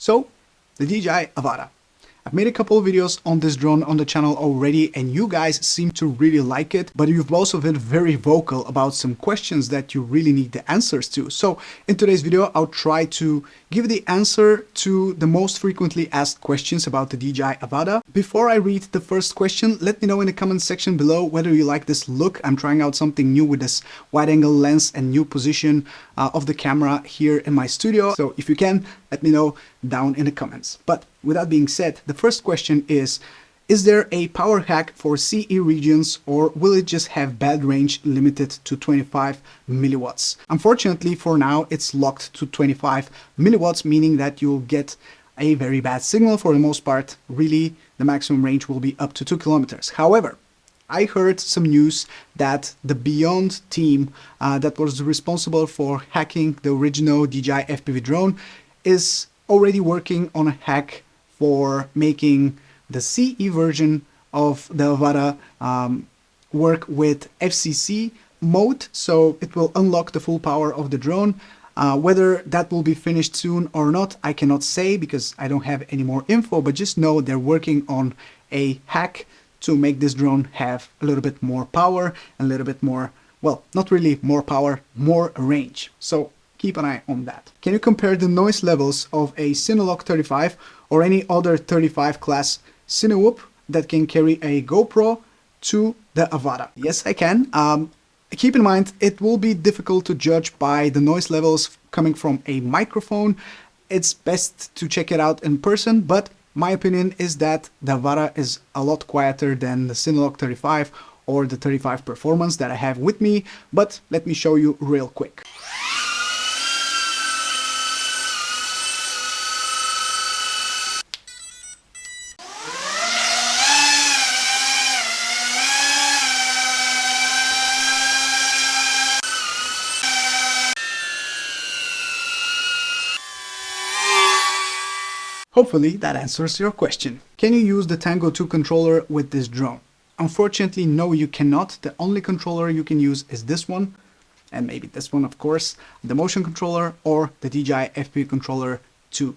So, the DJI Avata. I've made a couple of videos on this drone on the channel already and you guys seem to really like it, but you've also been very vocal about some questions that you really need the answers to. So in today's video, I'll try to give the answer to the most frequently asked questions about the DJI Avata. Before I read the first question, let me know in the comment section below whether you like this look. I'm trying out something new with this wide angle lens and new position of the camera here in my studio. So if you can, let me know down in the comments. But with that being said, the first question is there a power hack for CE regions or will it just have bad range limited to 25 milliwatts? Unfortunately, for now, it's locked to 25 milliwatts, meaning that you'll get a very bad signal for the most part. Really, the maximum range will be up to 2 kilometers. However, I heard some news that the Beyond team that was responsible for hacking the original DJI FPV drone is already working on a hack for making the CE version of the Avata work with FCC mode, so it will unlock the full power of the drone. Whether that will be finished soon or not, I cannot say because I don't have any more info, but just know they're working on a hack to make this drone have a little bit more power, a little bit more, well, not really more power, more range. So keep an eye on that. Can you compare the noise levels of a Cinelog 35 or any other 35 class Cinewhoop that can carry a GoPro to the Avata? Yes, I can. Keep in mind, it will be difficult to judge by the noise levels coming from a microphone. It's best to check it out in person, but my opinion is that the Avata is a lot quieter than the Cinelog 35 or the 35 Performance that I have with me, but let me show you real quick. Hopefully that answers your question. Can you use the Tango 2 controller with this drone? Unfortunately, no, you cannot. The only controller you can use is this one, and maybe this one, of course, the motion controller or the DJI FP controller 2.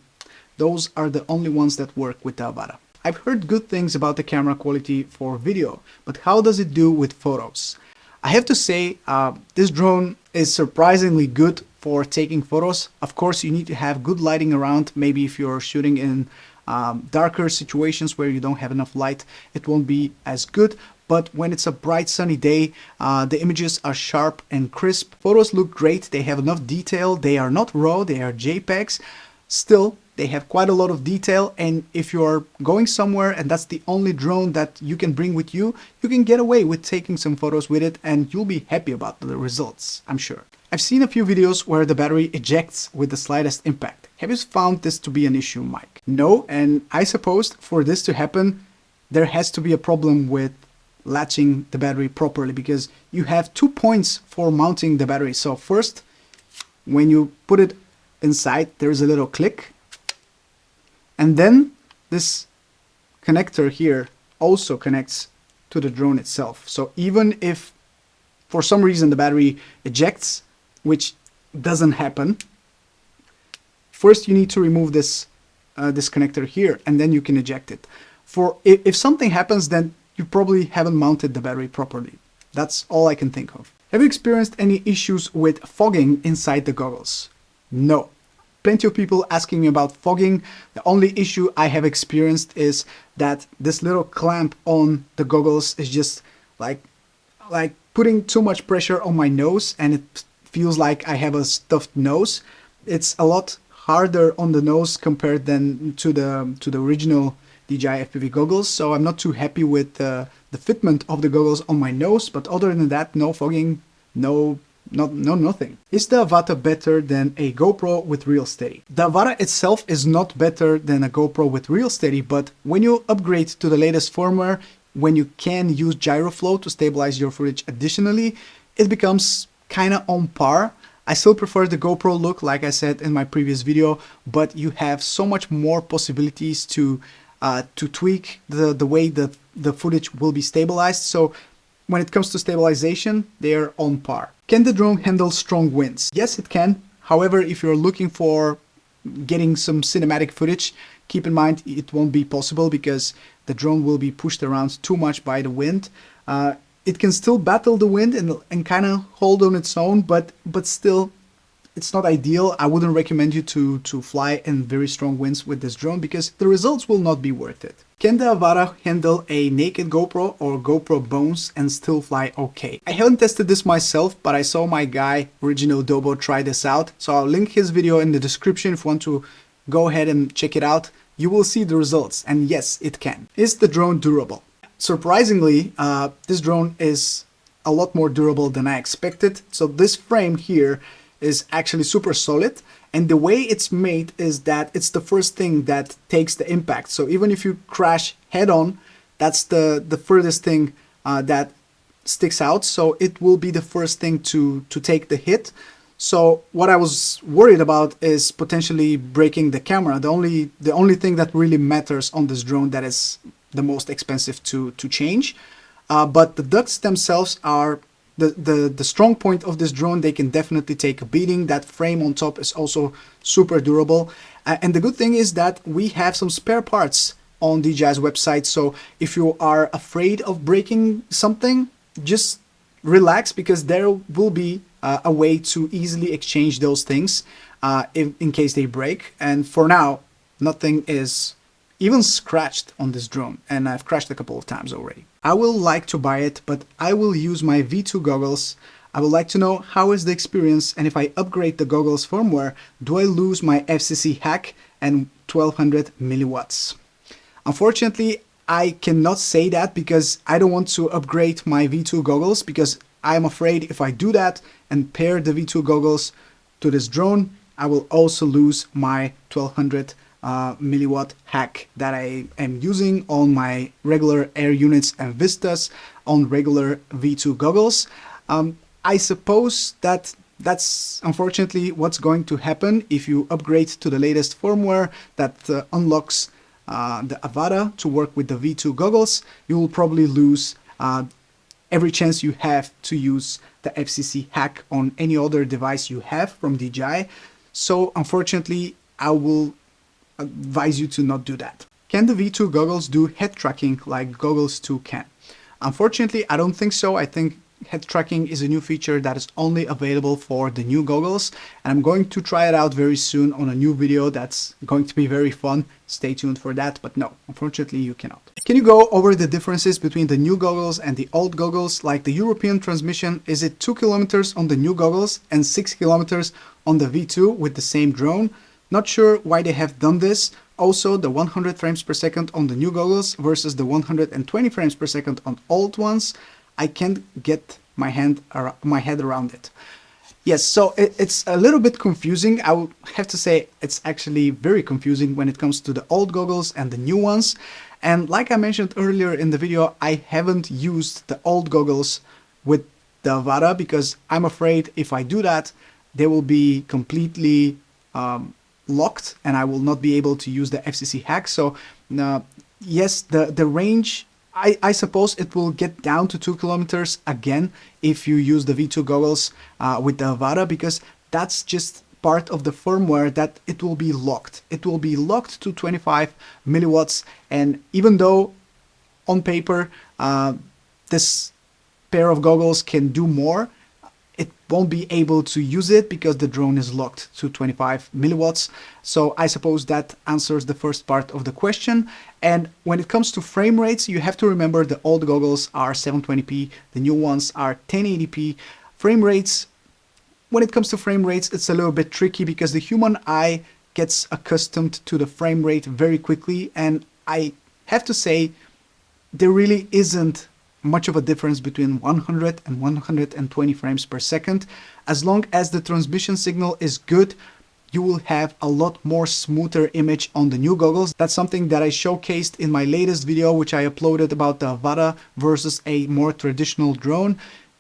Those are the only ones that work with the Avata. I've heard good things about the camera quality for video, but how does it do with photos? I have to say, this drone is surprisingly good for taking photos. Of course, you need to have good lighting around. Maybe if you're shooting in darker situations where you don't have enough light, it won't be as good. But when it's a bright sunny day, the images are sharp and crisp. Photos look great. They have enough detail. They are not raw, they are JPEGs. Still, they have quite a lot of detail, and if you're going somewhere and that's the only drone that you can bring with you, you can get away with taking some photos with it and you'll be happy about the results, I'm sure. I've seen a few videos where the battery ejects with the slightest impact. Have you found this to be an issue, Mike? No, and I suppose for this to happen, there has to be a problem with latching the battery properly because you have 2 points for mounting the battery. So first, when you put it inside, there's a little click. And then this connector here also connects to the drone itself. So even if for some reason the battery ejects, which doesn't happen, first you need to remove this this connector here and then you can eject it. For if something happens, then you probably haven't mounted the battery properly. That's all I can think of. Have you experienced any issues with fogging inside the goggles? No. Plenty of people asking me about fogging. The only issue I have experienced is that this little clamp on the goggles is just like putting too much pressure on my nose and it feels like I have a stuffed nose. It's a lot harder on the nose compared than to the original DJI FPV goggles, so I'm not too happy with the fitment of the goggles on my nose, but other than that, no fogging, nothing. Is the Avata better than a GoPro with Real Steady? The Avata itself is not better than a GoPro with Real Steady, but when you upgrade to the latest firmware, when you can use GyroFlow to stabilize your footage additionally, it becomes kind of on par. I still prefer the GoPro look, like I said in my previous video, but you have so much more possibilities to tweak the way that the footage will be stabilized. So when it comes to stabilization, they are on par. Can the drone handle strong winds? Yes, it can. However, if you're looking for getting some cinematic footage. Keep in mind it won't be possible because the drone will be pushed around too much by the wind. It can still battle the wind and kind of hold on its own, but still it's not ideal. I wouldn't recommend you to fly in very strong winds with this drone because the results will not be worth it. Can the Avata handle a naked GoPro or GoPro bones and still fly okay? I haven't tested this myself, but I saw my guy Original Dobo try this out, so I'll link his video in the description if you want to go ahead and check it out. You will see the results, and yes, it can. Is the drone durable? Surprisingly, this drone is a lot more durable than I expected. So this frame here is actually super solid, and the way it's made is that it's the first thing that takes the impact. So even if you crash head on, that's the furthest thing that sticks out, so it will be the first thing to take the hit. So what I was worried about is potentially breaking the camera. The only thing that really matters on this drone that is the most expensive to change, but the ducts themselves are the strong point of this drone. They can definitely take a beating. That frame on top is also super durable, and the good thing is that we have some spare parts on DJI's website. So if you are afraid of breaking something, just relax, because there will be a way to easily exchange those things in case they break. And for now, nothing is even scratched on this drone, and I've crashed a couple of times already. I will like to buy it, but I will use my V2 goggles. I would like to know how is the experience, and if I upgrade the goggles firmware, do I lose my FCC hack and 1200 milliwatts? Unfortunately, I cannot say that because I don't want to upgrade my V2 goggles, because I'm afraid if I do that and pair the V2 goggles to this drone, I will also lose my 1200 milliwatt hack that I am using on my regular Air units and Vistas on regular V2 goggles. I suppose that's unfortunately what's going to happen if you upgrade to the latest firmware that unlocks the Avata to work with the V2 goggles. You will probably lose every chance you have to use the FCC hack on any other device you have from DJI. So unfortunately, I will advise you to not do that. Can the V2 goggles do head tracking like Goggles 2 can? Unfortunately, I don't think so. I think head tracking is a new feature that is only available for the new goggles, and I'm going to try it out very soon on a new video that's going to be very fun. Stay tuned for that, but no, unfortunately you cannot. Can you go over the differences between the new goggles and the old goggles? Like the European transmission, is it 2 kilometers on the new goggles and 6 kilometers on the V2 with the same drone? Not sure why they have done this. Also, the 100 frames per second on the new goggles versus the 120 frames per second on old ones, I can't get my head around it. Yes, so it's a little bit confusing. I would have to say it's actually very confusing when it comes to the old goggles and the new ones. And like I mentioned earlier in the video, I haven't used the old goggles with the Avata because I'm afraid if I do that, they will be completely locked and I will not be able to use the FCC hack. So yes, the range, I suppose it will get down to 2 kilometers again if you use the V2 goggles with the Avata, because that's just part of the firmware that it will be locked. It will be locked to 25 milliwatts, and even though on paper this pair of goggles can do more, it won't be able to use it because the drone is locked to 25 milliwatts. So I suppose that answers the first part of the question. And when it comes to frame rates, you have to remember the old goggles are 720p, the new ones are 1080p. Frame rates, when it comes to frame rates, it's a little bit tricky because the human eye gets accustomed to the frame rate very quickly. And I have to say, there really isn't much of a difference between 100 and 120 frames per second. As long as the transmission signal is good, you will have a lot more smoother image on the new goggles. That's something that I showcased in my latest video, which I uploaded about the Avata versus a more traditional drone.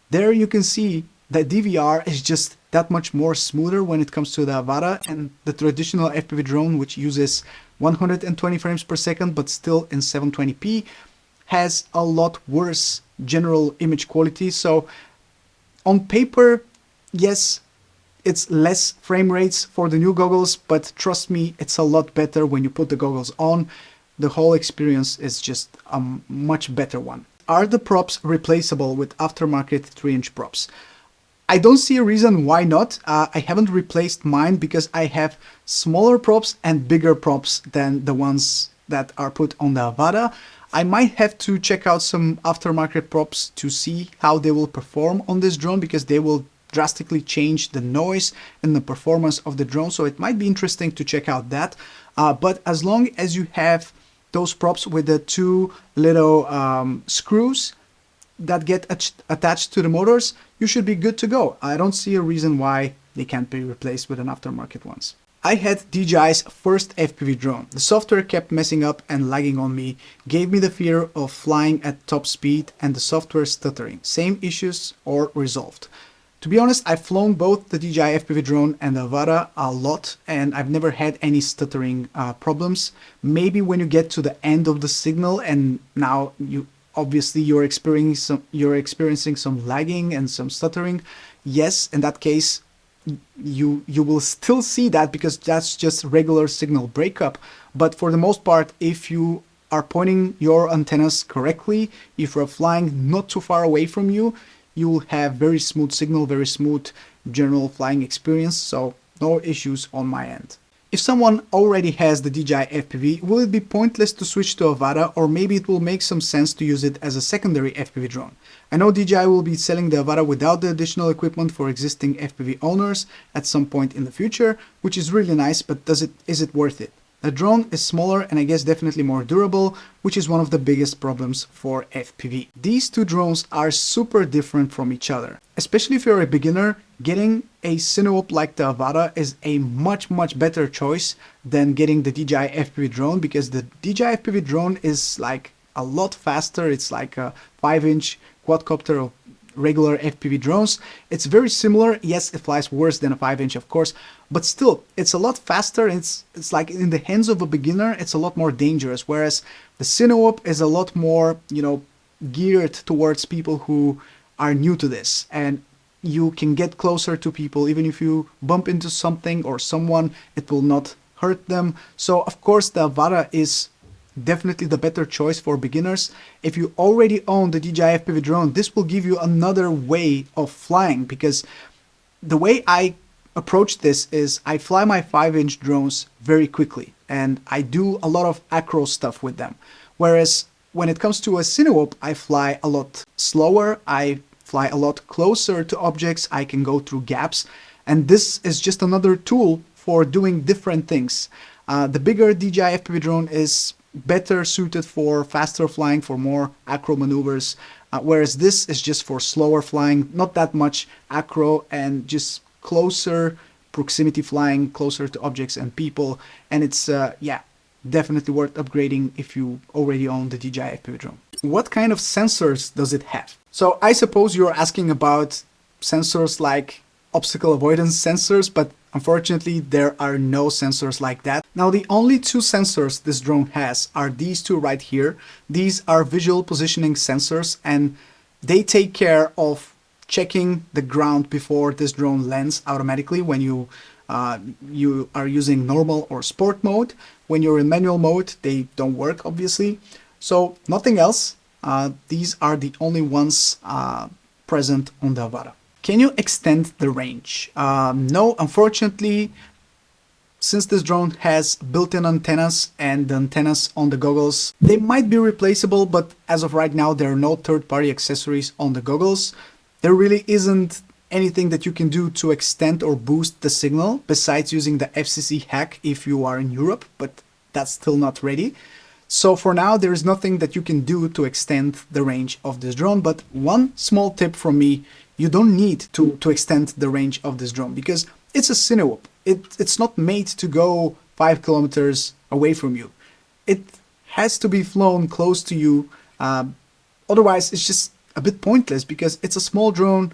There you can see that DVR is just that much more smoother when it comes to the Avata, and the traditional FPV drone, which uses 120 frames per second but still in 720p, has a lot worse general image quality. So on paper, yes, it's less frame rates for the new goggles, but trust me, it's a lot better when you put the goggles on. The whole experience is just a much better one. Are the props replaceable with aftermarket 3-inch props? I don't see a reason why not. I haven't replaced mine because I have smaller props and bigger props than the ones that are put on the Avata. I might have to check out some aftermarket props to see how they will perform on this drone, because they will drastically change the noise and the performance of the drone. So it might be interesting to check out that. But as long as you have those props with the two little screws that get attached to the motors, you should be good to go. I don't see a reason why they can't be replaced with an aftermarket ones. I had DJI's first FPV drone. The software kept messing up and lagging on me, gave me the fear of flying at top speed and the software stuttering. Same issues or resolved? To be honest, I've flown both the DJI FPV drone and the Avata a lot, and I've never had any stuttering problems. Maybe when you get to the end of the signal and now you're experiencing some lagging and some stuttering. Yes, in that case, you will still see that, because that's just regular signal breakup. But for the most part, if you are pointing your antennas correctly, if you're flying not too far away from you, you will have very smooth signal, very smooth general flying experience. So no issues on my end. If someone already has the DJI FPV, will it be pointless to switch to Avata, or maybe it will make some sense to use it as a secondary FPV drone? I know DJI will be selling the Avata without the additional equipment for existing FPV owners at some point in the future, which is really nice, but is it worth it? The drone is smaller and I guess definitely more durable, which is one of the biggest problems for FPV. These two drones are super different from each other. Especially if you're a beginner, getting a Cineop like the Avata is a much better choice than getting the DJI FPV drone, because the DJI FPV drone is like a lot faster. It's like a 5-inch quadcopter of regular FPV drones. It's very similar. Yes, it flies worse than a 5-inch, of course, but still, it's a lot faster. It's like in the hands of a beginner, it's a lot more dangerous. Whereas the Cineop is a lot more, geared towards people who are new to this, and you can get closer to people. Even if you bump into something or someone, it will not hurt them. So of course, the Avata is definitely the better choice for beginners. If you already own the DJI FPV drone, this will give you another way of flying, because the way I approach this is I fly my 5-inch drones very quickly and I do a lot of acro stuff with them. Whereas when it comes to a Cineop, I fly a lot slower, I fly a lot closer to objects, I can go through gaps, and this is just another tool for doing different things. The bigger DJI FPV drone is better suited for faster flying, for more acro maneuvers, whereas this is just for slower flying, not that much acro, and just closer proximity flying, closer to objects and people. And it's definitely worth upgrading if you already own the DJI FPV drone. What kind of sensors does it have? So I suppose you're asking about sensors like obstacle avoidance sensors, but unfortunately there are no sensors like that. Now the only two sensors this drone has are these two right here. These are visual positioning sensors, and they take care of checking the ground before this drone lands automatically when you are using normal or sport mode. When you're in manual mode, they don't work, obviously. So nothing else. These are the only ones present on the Avata. Can you extend the range? No, unfortunately, since this drone has built-in antennas and the antennas on the goggles, they might be replaceable, but as of right now, there are no third-party accessories on the goggles. There really isn't anything that you can do to extend or boost the signal besides using the FCC hack if you are in Europe, but that's still not ready. So for now, there is nothing that you can do to extend the range of this drone. But one small tip from me: you don't need to extend the range of this drone, because it's a Cineop. It's not made to go 5 kilometers away from you. It has to be flown close to you. Otherwise, it's just a bit pointless, because it's a small drone.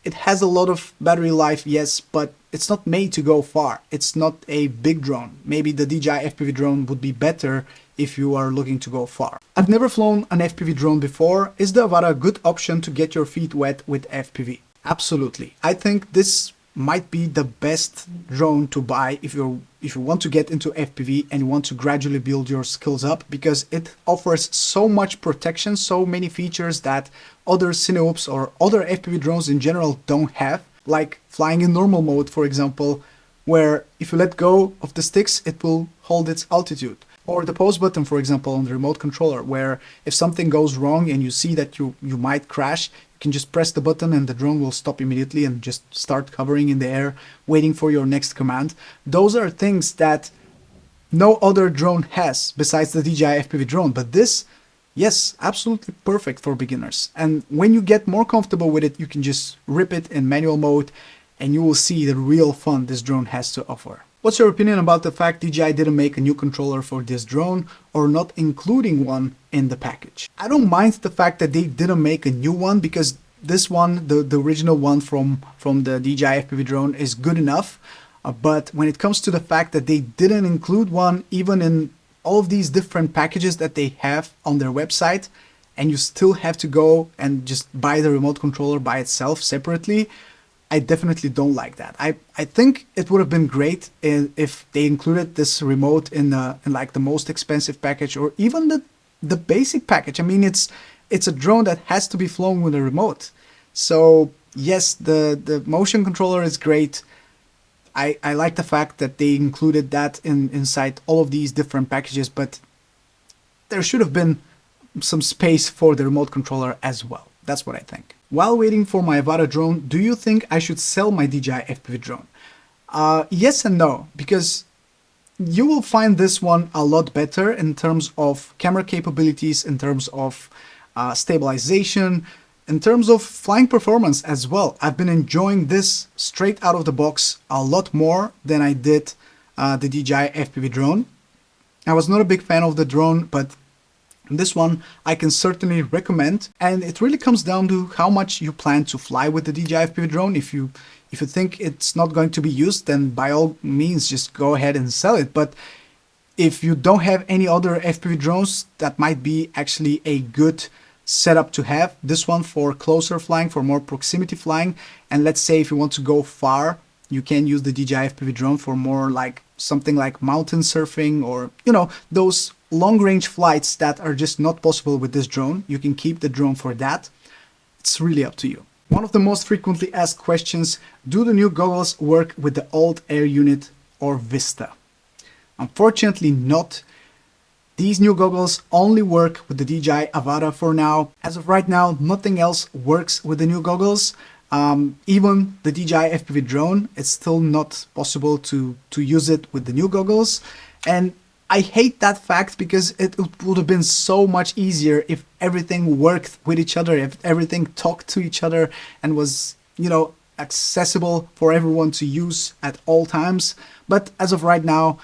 It has a lot of battery life, yes, but it's not made to go far. It's not a big drone. Maybe the DJI FPV drone would be better if you are looking to go far. I've never flown an FPV drone before. Is the Avata a good option to get your feet wet with FPV? Absolutely. I think this might be the best drone to buy if you want to get into FPV and you want to gradually build your skills up, because it offers so much protection, so many features that other Cinewhoops or other FPV drones in general don't have, like flying in normal mode, for example, where if you let go of the sticks, it will hold its altitude. Or the pause button, for example, on the remote controller, where if something goes wrong and you see that you might crash, you can just press the button and the drone will stop immediately and just start hovering in the air, waiting for your next command. Those are things that no other drone has besides the DJI FPV drone, but this, yes, absolutely perfect for beginners. And when you get more comfortable with it, you can just rip it in manual mode and you will see the real fun this drone has to offer. What's your opinion about the fact DJI didn't make a new controller for this drone, or not including one in the package? I don't mind the fact that they didn't make a new one, because this one, the original one from the DJI FPV drone, is good enough. But when it comes to the fact that they didn't include one even in all of these different packages that they have on their website, and you still have to go and just buy the remote controller by itself separately, I definitely don't like that. I think it would have been great if they included this remote in like the most expensive package, or even the basic package. I mean, it's a drone that has to be flown with a remote. So yes, the motion controller is great. I like the fact that they included that inside all of these different packages, but there should have been some space for the remote controller as well. That's what I think. While waiting for my Avata drone, do you think I should sell my DJI FPV drone? Yes and no, because you will find this one a lot better in terms of camera capabilities, in terms of stabilization, in terms of flying performance as well. I've been enjoying this straight out of the box a lot more than I did the DJI FPV drone. I was not a big fan of the drone, but this one I can certainly recommend, and it really comes down to how much you plan to fly with the DJI FPV drone. If you think it's not going to be used, then by all means just go ahead and sell it. But if you don't have any other FPV drones, that might be actually a good setup to have. This one for closer flying, for more proximity flying, and let's say if you want to go far, you can use the DJI FPV drone for more like something like mountain surfing, or those long-range flights that are just not possible with this drone. You can keep the drone for that. It's really up to you. One of the most frequently asked questions: do the new goggles work with the old Air unit or Vista? Unfortunately not. These new goggles only work with the DJI Avata for now. As of right now, nothing else works with the new goggles. Even the DJI FPV drone, it's still not possible to use it with the new goggles. And I hate that fact, because it would have been so much easier if everything worked with each other, if everything talked to each other and was, accessible for everyone to use at all times. But as of right now,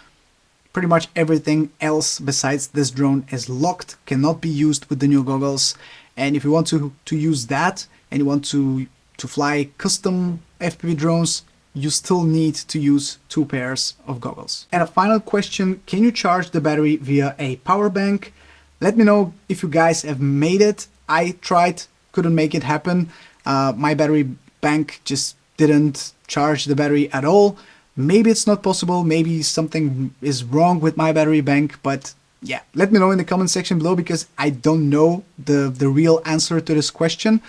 pretty much everything else besides this drone is locked, cannot be used with the new goggles. And if you want to use that, and you want to fly custom FPV drones, you still need to use 2 pairs of goggles. And a final question: can you charge the battery via a power bank? Let me know if you guys have made it. I tried, couldn't make it happen. My battery bank just didn't charge the battery at all. Maybe it's not possible, maybe something is wrong with my battery bank, but yeah, let me know in the comment section below, because I don't know the real answer to this question.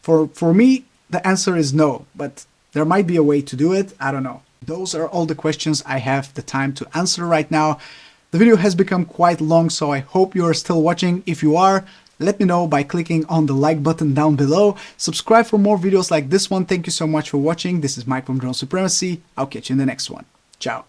For me, the answer is no, but there might be a way to do it. I don't know. Those are all the questions I have the time to answer right now. The video has become quite long, so I hope you are still watching. If you are, let me know by clicking on the like button down below. Subscribe for more videos like this one. Thank you so much for watching. This is Mike from Drone Supremacy. I'll catch you in the next one. Ciao.